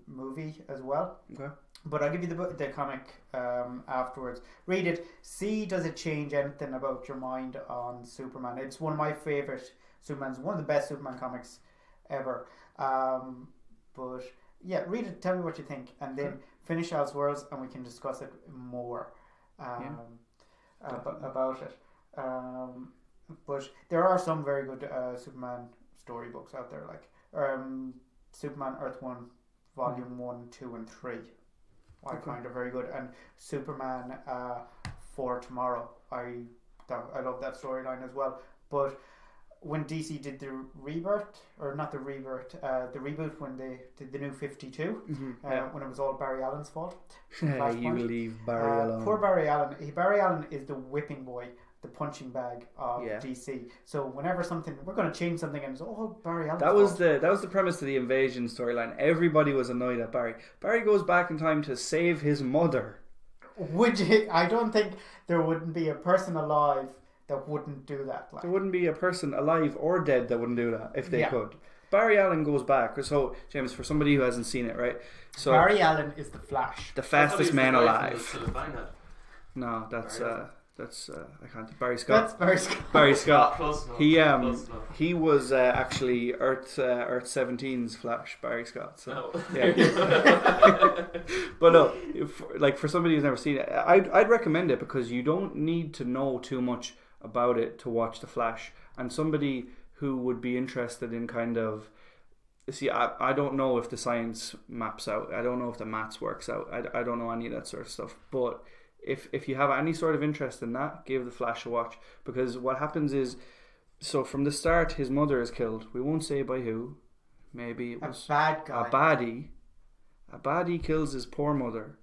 movie as well. Okay. But I'll give you the comic afterwards. Read it. See, does it change anything about your mind on Superman? It's one of my favourite Supermans. One of the best Superman comics ever. But yeah, read it. Tell me what you think, and then finish Elseworlds, and we can discuss it more about it. But there are some very good Superman storybooks out there, like Superman Earth 1, Volume 1, 2 and 3. I find are very good, and Superman for Tomorrow. I love that storyline as well. But when DC did the rebirth, or not the rebirth, the reboot, when they did the New 52, when it was all Barry Allen's fault. You leave Barry alone. Poor Barry Allen. Barry Allen is the whipping boy, the punching bag of DC. So whenever we're going to change something, and it's all Barry Allen. That was the premise of the Invasion storyline. Everybody was annoyed at Barry. Barry goes back in time to save his mother. I don't think there wouldn't be a person alive that wouldn't do that. Like. There wouldn't be a person alive or dead that wouldn't do that if they could. Barry Allen goes back. So, James, for somebody who hasn't seen it, right? So Barry Allen is the Flash, the fastest man alive. No, that's I can't. Barry Scott. That's Barry Scott. Barry Scott. Close enough. He was actually Earth 17's Flash. Barry Scott. So yeah. But no, for somebody who's never seen it, I'd recommend it, because you don't need to know too much about it to watch the Flash. And somebody who would be interested in kind of, see, I don't know if the science maps out. I don't know if the maths works out. I don't know any of that sort of stuff. But if you have any sort of interest in that, give the Flash a watch, because what happens is, so from the start, his mother is killed. We won't say by who. Maybe it was a bad guy. A baddie kills his poor mother,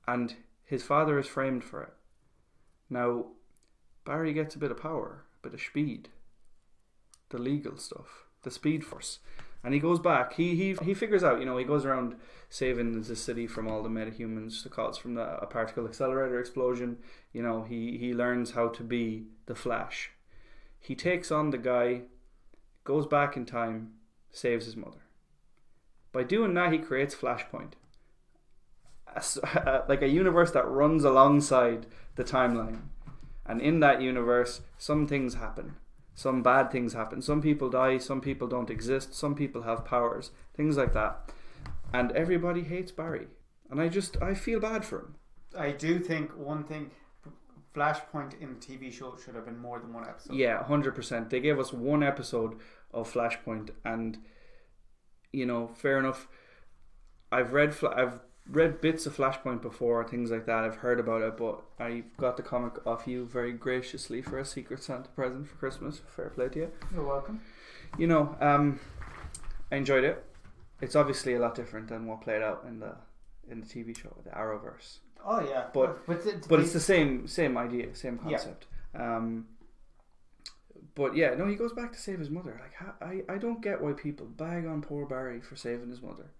and his father is framed for it. Now, Barry gets a bit of power, a bit of speed, the legal stuff, the Speed Force. And he goes back. He figures out, he goes around saving the city from all the metahumans, the cause from a particle accelerator explosion. He learns how to be the Flash. He takes on the guy, goes back in time, saves his mother. By doing that, he creates Flashpoint, like a universe that runs alongside the timeline. And in that universe, some things happen. Some bad things happen. Some people die. Some people don't exist. Some people have powers. Things like that. And everybody hates Barry. And I feel bad for him. I do think one thing, Flashpoint in the TV show should have been more than one episode. Yeah, 100%. They gave us one episode of Flashpoint, and fair enough. I've read bits of Flashpoint before, things like that. I've heard about it, but I got the comic off you very graciously for a Secret Santa present for Christmas. Fair play to you. You're welcome. I enjoyed it. It's obviously a lot different than what played out in the TV show, the Arrowverse. Oh yeah, but it's the same idea, same concept. Yeah. But yeah, no, he goes back to save his mother. Like, I don't get why people bag on poor Barry for saving his mother.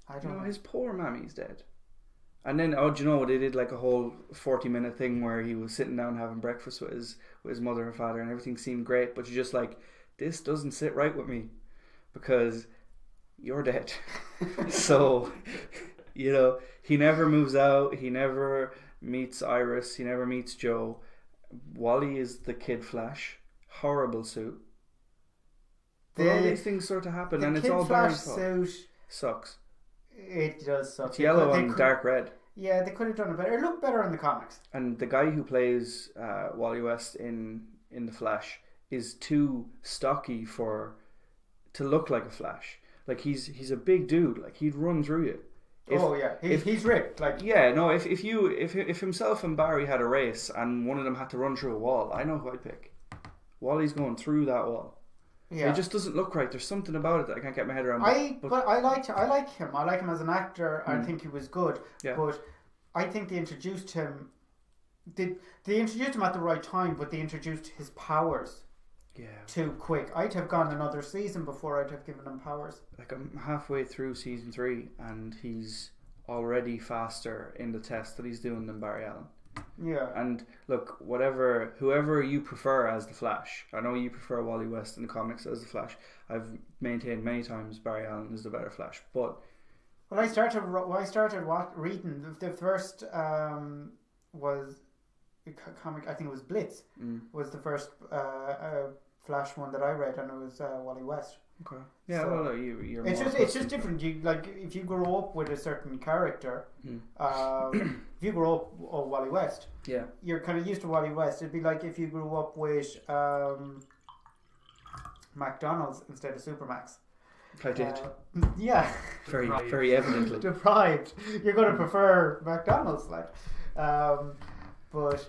I don't know. His poor mammy's dead. And then, they did like a whole 40-minute thing where he was sitting down having breakfast with his mother and father, and everything seemed great. But you're just like, this doesn't sit right with me, because you're dead. So, he never moves out. He never meets Iris. He never meets Joe. Wally is the Kid Flash. Horrible suit. But all these things sort of happen, and it's all Kid Flash suit sucks. It does suck. It's yellow and dark red. Yeah, they could have done it better. It looked better in the comics. And the guy who plays Wally West in the Flash is too stocky to look like a Flash. Like, he's a big dude. Like, he'd run through you. He's ripped. Like, yeah, no. If himself and Barry had a race and one of them had to run through a wall, I know who I'd pick. Wally's going through that wall. Yeah. It just doesn't look right. There's something about it that I can't get my head around. But I like him. I like him as an actor. I think he was good. Yeah. But I think they introduced him. They introduced him at the right time, but they introduced his powers. Yeah. Too quick. I'd have gone another season before I'd have given him powers. Like, I'm halfway through season 3 and he's already faster in the test that he's doing than Barry Allen. Yeah. And look, whoever you prefer as the Flash, I know you prefer Wally West in the comics as the Flash. I've maintained many times Barry Allen is the better Flash. But when I started reading, the first was a comic. I think it was Blitz. Was the first Flash one that I read, and it was Wally West. Okay. Yeah, so, well, you're. It's just different. You like if you grow up with a certain character. If you grow up Wally West, yeah, you're kind of used to Wally West. It'd be like if you grew up with McDonald's instead of Supermax. I did. Yeah. Very evidently. Deprived. You're going to prefer McDonald's, like. But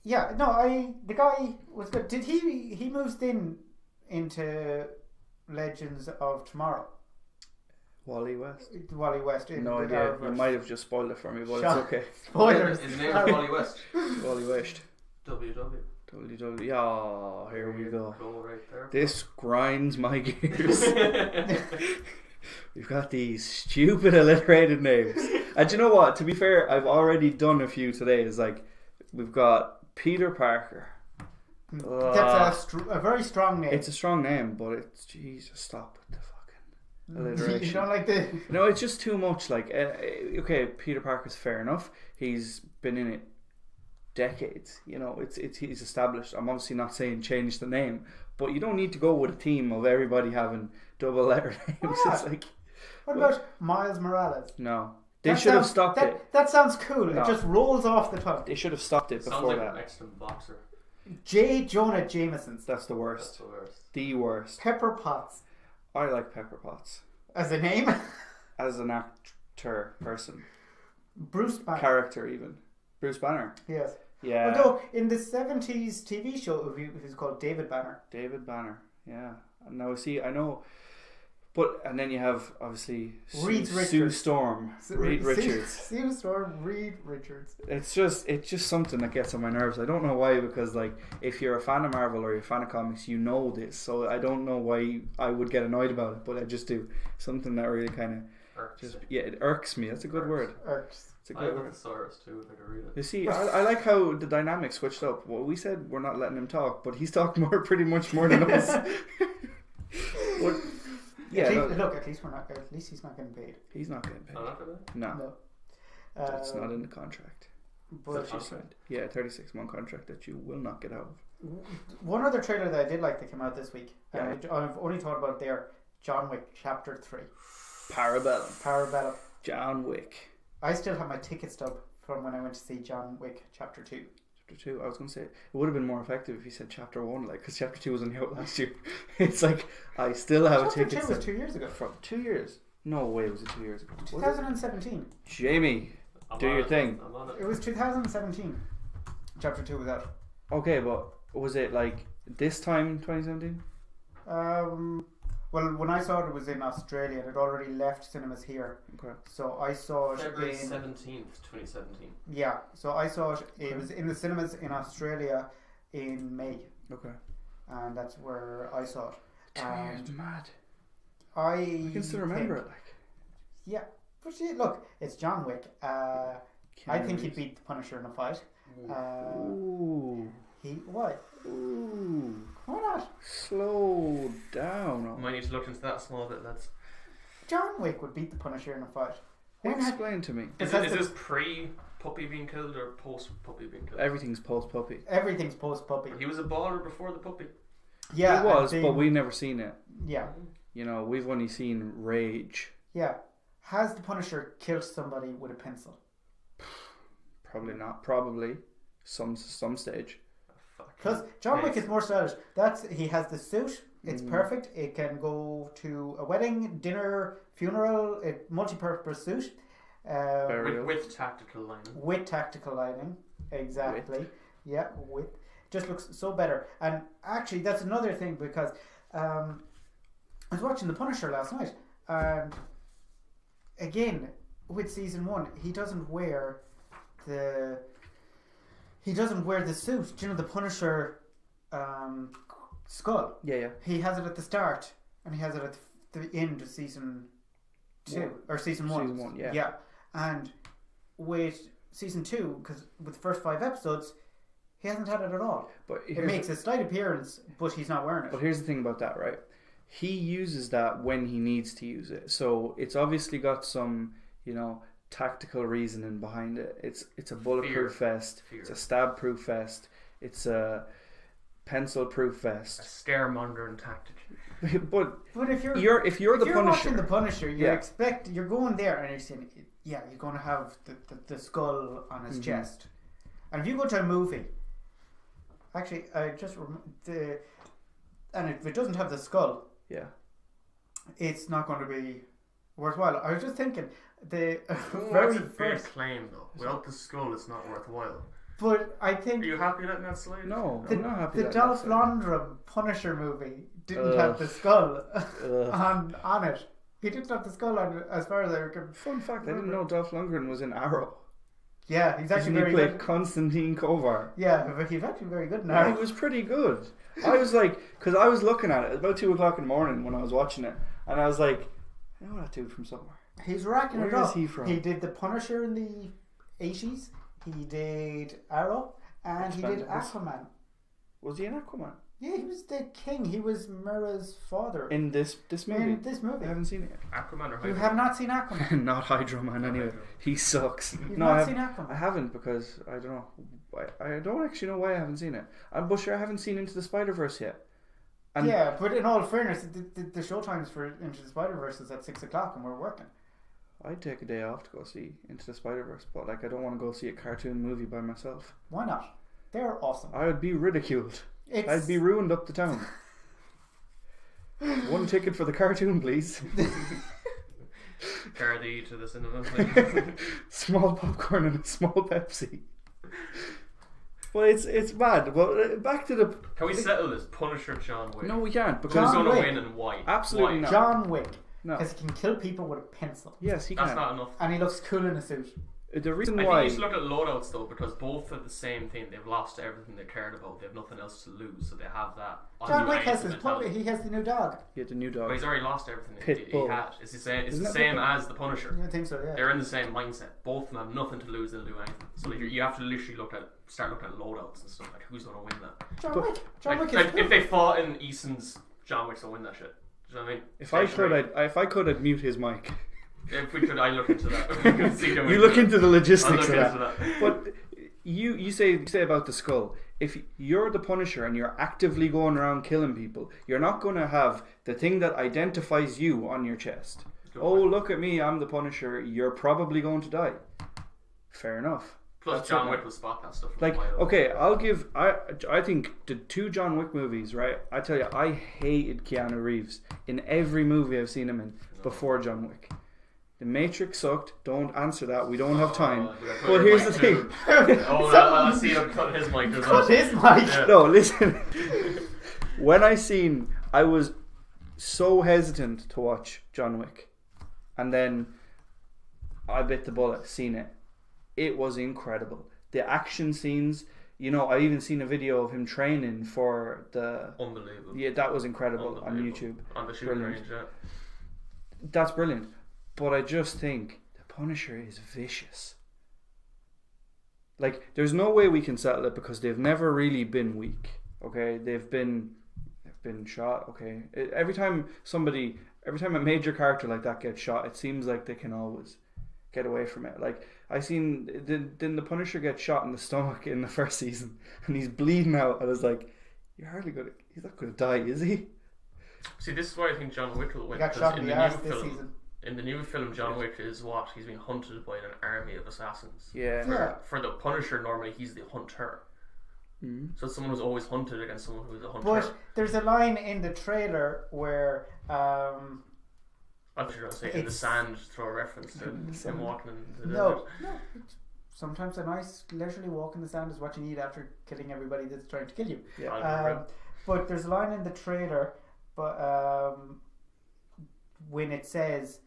yeah, no. The guy was good. Did he moves into Legends of Tomorrow? Wally West. Wally West. No idea. You might have just spoiled it for me, but it's okay. Spoilers. His name is Wally West. Wally West. WW. Oh, here we go. Right there. This grinds my gears. We've got these stupid alliterated names. And you know what? To be fair, I've already done a few today. It's like, we've got Peter Parker. That's a very strong name. It's a strong name, but it's, Jesus, stop with the fucking alliteration. You don't like the... No, it's just too much. Like, okay, Peter Parker's fair enough. He's been in it decades. He's established. I'm obviously not saying change the name, but you don't need to go with a team of everybody having double letter names. Yeah. It's like, what about Miles Morales? No. They should have stopped it. That sounds cool. No. It just rolls off the tongue. They should have stopped it before Sounds like that. an excellent boxer. J. Jonah Jameson. That's the worst. The worst. Pepper Potts. I like Pepper Potts. As a name? As an actor, person. Bruce Banner. Character, even. Bruce Banner. Yes. Yeah. Although, in the 70s TV show, it was called David Banner. David Banner, yeah. Now, see, I know... But, and then you have, obviously, Sue Storm, Reed Richards. Sue Storm, Reed Richards. It's just something that gets on my nerves. I don't know why, because, like, if you're a fan of Marvel or you're a fan of comics, you know this. So I don't know why I would get annoyed about it, but I just do. Something that really kind of... it irks me. That's a good word. Irks. It's a good word. Thesaurus too, if I could read it. You see, I like how the dynamic switched up. Well, we said we're not letting him talk, but he's talking pretty much more than us. But, yeah, look, at least he's not getting paid. He's not getting paid. No. That's not in the contract. But she signed. Yeah, 36-month contract that you will not get out of. One other trailer that I did like that came out this week, yeah. I've only thought about there, John Wick Chapter 3. Parabellum. John Wick. I still have my ticket stub from when I went to see John Wick Chapter 2. Chapter 2. I was going to say it would have been more effective if you said Chapter 1, like, because Chapter 2 was only out last year. It's like I still have a ticket. Chapter 2 was 2 years ago. From 2 years? No way, was it 2 years ago? 2017. Jamie, do your thing. It was 2017. Chapter 2 was out. Okay, but was it like this time 2017? Well, when I saw it was in Australia and it already left cinemas here. Okay. So I saw it February in 17th, 2017. Yeah, so I saw it. It was in the cinemas in Australia in May. Okay. And that's where I saw it. 2 years, mad. I can still remember it, like. Yeah, but look, it's John Wick. I think he'd beat the Punisher in a fight. Ooh. What? Ooh. Why not? Slow down. Might need to look into that a small bit, lads. John Wick would beat the Punisher in a fight. Explain to me. Is this pre-puppy being killed or post-puppy being killed? Everything's post-puppy. Everything's post-puppy. He was a baller before the puppy. Yeah, he was, but we've never seen it. Yeah. You know, we've only seen rage. Yeah. Has the Punisher killed somebody with a pencil? Probably not. Probably. Some stage. Because John Wick is more stylish. He has the suit. It's perfect. It can go to a wedding, dinner, funeral. A multi-purpose suit. With tactical lining. With tactical lining, exactly. Yeah, just looks so better. And actually, that's another thing because I was watching The Punisher last night, and again with season 1, he doesn't wear the suit. Do you know the Punisher skull? Yeah. He has it at the start, and he has it at the end of season 2 or season 1. Season 1, yeah. Yeah, and with season 2, because with the first 5 episodes, he hasn't had it at all. But it makes a slight appearance, but he's not wearing it. But here's the thing about that, right? He uses that when he needs to use it. So it's obviously got some, tactical reasoning behind it. It's a bulletproof vest. Fear. It's a stab-proof vest. It's a pencil-proof vest. A scaremongering tactic. but if you're the Punisher, watching the Punisher, you're going there and you're saying, you're going to have the skull on his chest. And if you go to a movie, actually, and if it doesn't have the skull, it's not going to be worthwhile. I was just thinking that's a fair claim though. Without the skull, it's not worthwhile. But I think. Are you happy letting that slide? No, I'm not happy. The Dolph Lundgren Punisher movie didn't have the skull on it. He didn't have the skull on it, as far as I remember. Fun fact: I didn't know Dolph Lundgren was in Arrow. Yeah, he's actually very good. He played Konstantin Kovar. Yeah, but he's actually very good now. He was pretty good. I was like, because I was looking at it about 2 o'clock in the morning when I was watching it, and I was like, I know that dude from somewhere. He's racking it up. Where is he from? He did the Punisher in the 80s. He did Arrow, and he did Aquaman. Was he in Aquaman? Yeah, he was the king. He was Mira's father. In this movie? In this movie. I haven't seen it yet. Aquaman or Hydro? You have not seen Aquaman? Not Hydro Man, anyway. He sucks. You've not seen Aquaman? I haven't because, I don't know. I don't actually know why I haven't seen it. But sure, I haven't seen Into the Spider-Verse yet. And yeah, but in all fairness, the show times for Into the Spider-Verse is at 6 o'clock and we're working. I'd take a day off to go see Into the Spider-Verse, but I don't want to go see a cartoon movie by myself. Why not? They're awesome. I would be ridiculed. I'd be ruined up the town. 1 ticket for the cartoon, please. Cardi to the cinema, please. Small popcorn and a small Pepsi. Well, it's mad. Well, back to the. Can we settle this? Punisher John Wick. No, we can't. Who's going to win and why? Absolutely not. John Wick. No. Because he can kill people with a pencil. Yes, he can. That's not enough. And he looks cool in a suit. The reason I why. think you should look at loadouts though, because both are the same thing. They've lost everything they cared about. They have nothing else to lose, so they have that. John Wick has his puppy. He has the new dog. He had the new dog. But he's already lost everything Pitbull. he had. It's the same as the Punisher. I think so. Yeah. They're in the same mindset. Both of them have nothing to lose. They'll do anything. So you have to literally start looking at loadouts and stuff like who's going to win that. John Wick. John Wick is like cool. if they fought in Eason's, John Wick's will win that shit. Do you know what I mean? If I could, I'd mute his mic. If we could, I look into that. You look into the logistics of that. But you say about the skull. If you're the Punisher and you're actively going around killing people, you're not going to have the thing that identifies you on your chest. Look at me, I'm the Punisher. You're probably going to die. Fair enough. Plus, John Wick will spot that stuff. Like, okay, I think the 2 John Wick movies, right? I tell you, I hated Keanu Reeves in every movie I've seen him in before John Wick. The Matrix sucked. Don't answer that. We don't have time. But here's the thing. I see him cut his mic. Cut his mic. Yeah. No, listen. When I was so hesitant to watch John Wick, and then I bit the bullet, seen it. It was incredible. The action scenes, I even seen a video of him training for the... Unbelievable. Yeah, that was incredible on YouTube. On the shooting range, yeah. That's brilliant. But I just think the Punisher is vicious. Like, there's no way we can settle it because they've never really been weak. Okay? They've been shot. Okay? Every time a major character like that gets shot, it seems like they can always get away from it. Like, I seen didn't the Punisher get shot in the stomach in the first season and he's bleeding out. I was like, he's not gonna die, is he? See, this is why I think John Wick will win. He got shot in the ass this season. In the new film, John Wick is what? He's being hunted by an army of assassins. Yeah. For the Punisher, normally he's the hunter. Mm-hmm. So someone who's always hunted against someone who's a hunter. But there's a line in the trailer where I thought you were going to say in the sand, throw a reference to him walking in the No. Sometimes a nice leisurely walk in the sand is what you need after killing everybody that's trying to kill you. Yeah. But there's a line in the trailer, but when it says,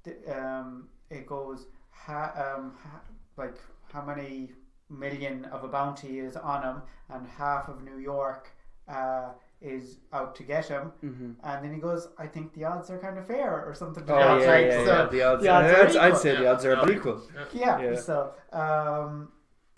it goes, like how many million of a bounty is on him, and half of New York is out to get him, and then he goes, I think the odds are kind of fair or something. The odds I'd say the odds are equal. Yeah. So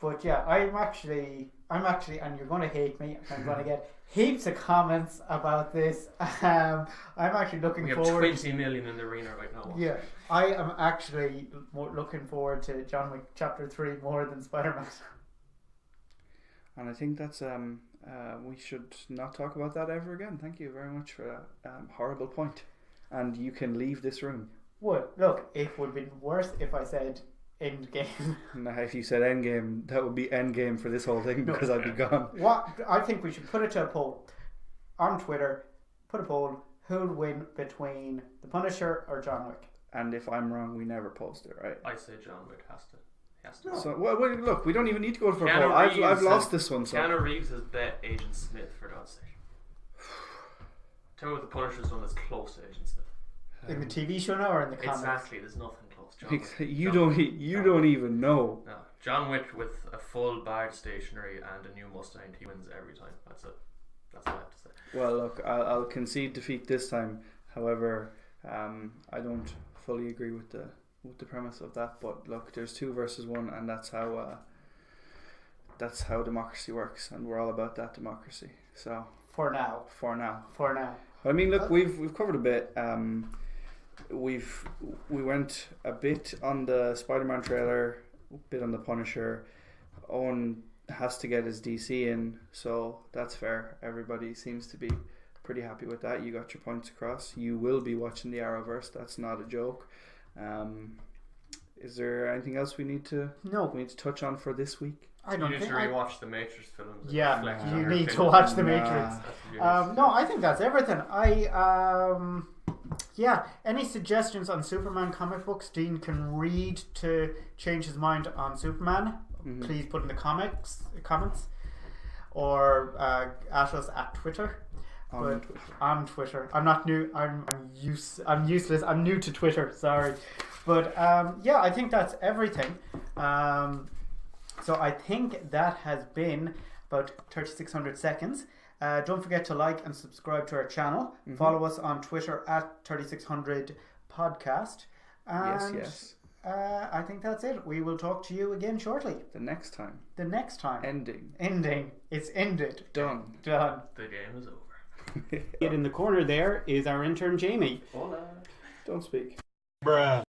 but yeah, I'm actually and you're going to hate me, I'm going to get heaps of comments about this. I'm actually looking forward. We have 20 million in the arena right now. Yeah, I am actually more looking forward to John Wick Chapter 3 more than Spider-Man. And I think that's we should not talk about that ever again. Thank you very much for that horrible point. And you can leave this room. Well, look, it would be worse if I said Endgame. Now, if you said Endgame, that would be Endgame for this whole thing because I'd be gone. What I think we should put it to a poll on Twitter. Put a poll: who'll win between the Punisher or John Wick? And if I'm wrong, we never post it, right? I say John Wick has to. No. So look, we don't even need to go for a poll. I've lost this one. So. Keanu Reeves has bet Agent Smith for God's sake. Tell me what the Punisher's done that's close to Agent Smith. In the TV show now or in the comics? Exactly, there's nothing close. You don't even know. No, John Wick with a full bag stationery and a new Mustang, he wins every time. That's it. That's all I have to say. Well, look, I'll concede defeat this time. However, I don't fully agree with the premise of that. But look, there's 2 versus 1, and that's how democracy works, and we're all about that democracy. So for now. I mean, look, we've covered a bit. We went a bit on the Spider-Man trailer, a bit on the Punisher. Owen has to get his DC in, so that's fair. Everybody seems to be pretty happy with that. You got your points across. You will be watching the Arrowverse. That's not a joke. Is there anything else we need to touch on for this week? I don't you need to rewatch the Matrix films. Yeah, you need to watch the Matrix. No, I think that's everything. Any suggestions on Superman comic books Dean can read to change his mind on Superman? Please put in the comments, or at us at Twitter. On Twitter. I'm not new. I'm useless. I'm new to Twitter. Sorry, but I think that's everything. So I think that has been about 3,600 seconds. Don't forget to like and subscribe to our channel. Follow us on Twitter at 3600 podcast. And yes. I think that's it. We will talk to you again shortly. The next time. Ending. It's ended. Done. The game is over. In the corner there is our intern Jamie. Hola. Don't speak. Bruh.